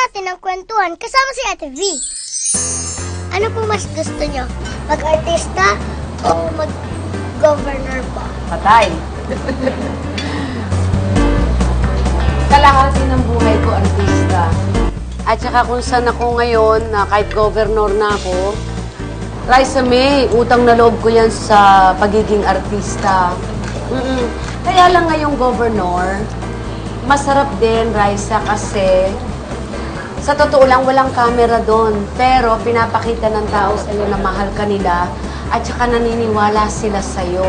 natin ang kwentuhan kasama si Ate V. Ano po mas gusto nyo? Mag-artista o mag-governor po? Patay. Kalahati ng buhay ko, artista. At saka kung saan ako ngayon, na kahit governor na ako, Raisa May, utang na loob ko yan sa pagiging artista. Kaya lang ngayong governor, masarap din, Raisa, kasi sa totoo lang, walang camera doon. Pero pinapakita ng tao sa'yo na mahal ka nila at saka naniniwala sila sa'yo.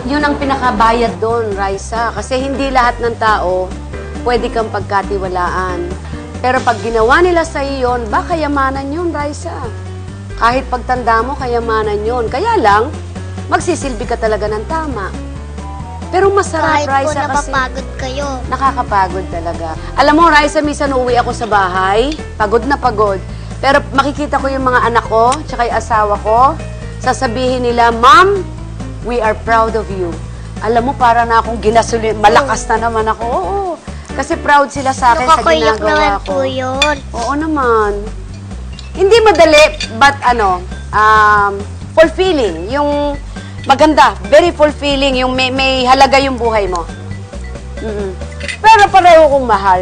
Yun ang pinakabayad doon, Raisa. Kasi hindi lahat ng tao pwede kang pagkatiwalaan. Pero pag ginawa nila sa'yo yun, kayamanan yun, Raisa. Kahit pagtanda mo, kayamanan yun. Kaya lang, magsisilbi ka talaga ng tama. Pero masarap, Kahit Raisa, po napapagod kayo. Nakakapagod talaga. Alam mo, Raisa, minsan uuwi ako sa bahay, pagod na pagod. Pero makikita ko yung mga anak ko, tsaka yung asawa ko, sasabihin nila, Mom, we are proud of you. Alam mo, para na akong ginasulin, malakas na naman ako. Oo, kasi proud sila sa akin sa Nakakayak ginagawa naman ko. po yun. Oo naman. Hindi madali, but fulfilling. Yung maganda, very fulfilling, yung may halaga yung buhay mo. Pero pareho kong mahal.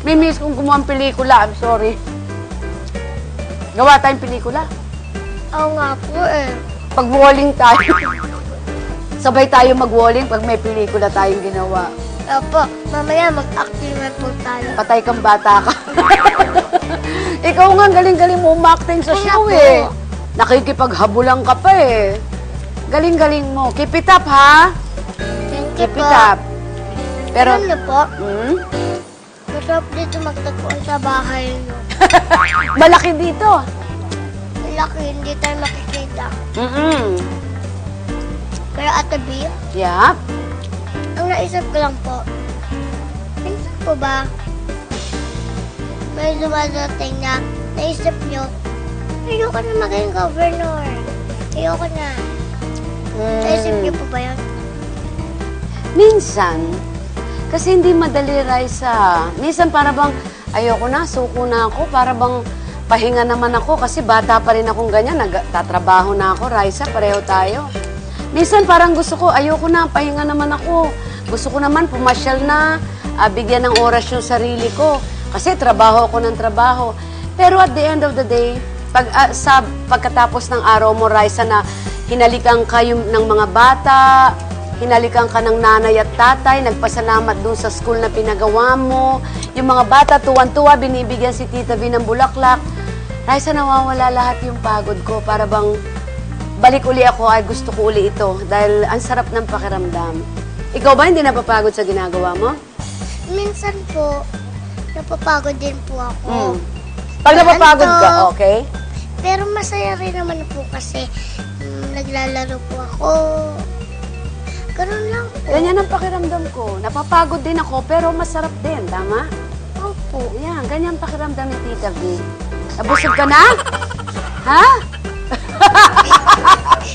May miss kong gumawa ng pelikula, I'm sorry. Gawa tayong pelikula. Oo nga po eh. Pag-walling tayo. Sabay tayo mag-walling pag may pelikula tayong ginawa. Opo, mamaya mag-acting na po tayo. Patay kang bata ka. Ikaw nga, galing-galing mo umakting sa Kaya show po. eh. Nakikipaghabulan ka pa eh. Galing-galing mo. Keep it up, ha? Thank you Keep po. it up. Pero, Alam niyo po, hmm? masarap dito magtagpuan sa bahay niyo. Malaki dito. Laki, hindi tayo makikita. Pero Ate B, Yeah. ang naisip ko lang po, minsan po ba, may lumadating na naisip niyo, ayoko na maging governor. Ayoko na. Naisip niyo po ba yun? Minsan, kasi hindi madali, Raisa. Minsan para bang, ayoko na, suko na ako, para bang pahinga naman ako kasi bata pa rin akong ganyan, nagtatrabaho na ako, Raisa, pareho tayo. Minsan parang gusto ko, ayoko na, pahinga naman ako. Gusto ko naman pumasyal na, bigyan ng oras yung sarili ko. Kasi trabaho ako ng trabaho. Pero at the end of the day, pagkatapos ng araw mo, Raisa, na hinalikan kayo ng mga bata, hinalikan ka ng nanay at tatay, nagpasalamat dun sa school na pinagawa mo, yung mga bata, tuwan-tuwa, binibigyan si Tita V ng bulaklak. Raisa, nawawala lahat yung pagod ko. Para bang balik uli ako ay gusto ko uli ito dahil ang sarap ng pakiramdam. Ikaw ba hindi napapagod sa ginagawa mo? Minsan po, napapagod din po ako. Pag napapagod ka, okay? Pero masaya rin naman po kasi naglalaro po ako. Ganun lang po. Ganyan ang pakiramdam ko. Napapagod din ako pero masarap din, tama? Opo. Yan, ganyan ang pakiramdam ni Tita V. Nabusog ka na? Ha?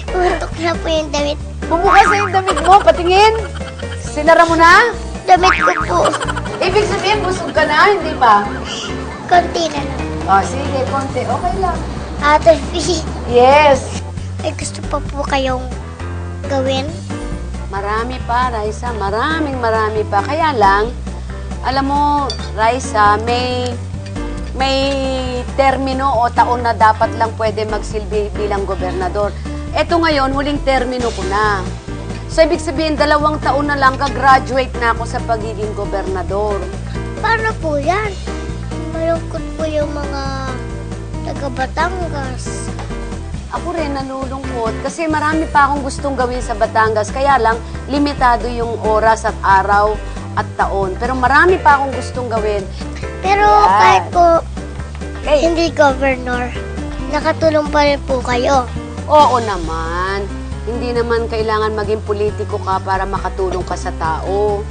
Tutok na po yung damit. Bumukas na yung damit mo, patingin. Sinara mo na? Damit ko po. Ibig sabihin, busog ka na, hindi ba? Konti na lang. Oh, sige, konti. Okay lang. Ate V, Yes. ay gusto pa po kayong gawin? Marami pa, Raisa. Marami pa. Kaya lang, alam mo, Raisa, may termino o taon na dapat lang pwede magsilbi bilang gobernador. Eto ngayon, huling termino ko na. So, ibig sabihin, 2 taon na lang ka-graduate na ako sa pagiging gobernador. Paano po yan? Malungkot po yung mga taga Batangas. Ako rin nalulungkot kasi marami pa akong gustong gawin sa Batangas. Kaya lang, limitado yung oras at araw at taon. Pero marami pa akong gustong gawin. Pero Yan. kahit po Okay. hindi governor, nakatulong pa rin po kayo. Oo naman. Hindi naman kailangan maging politiko ka para makatulong ka sa tao.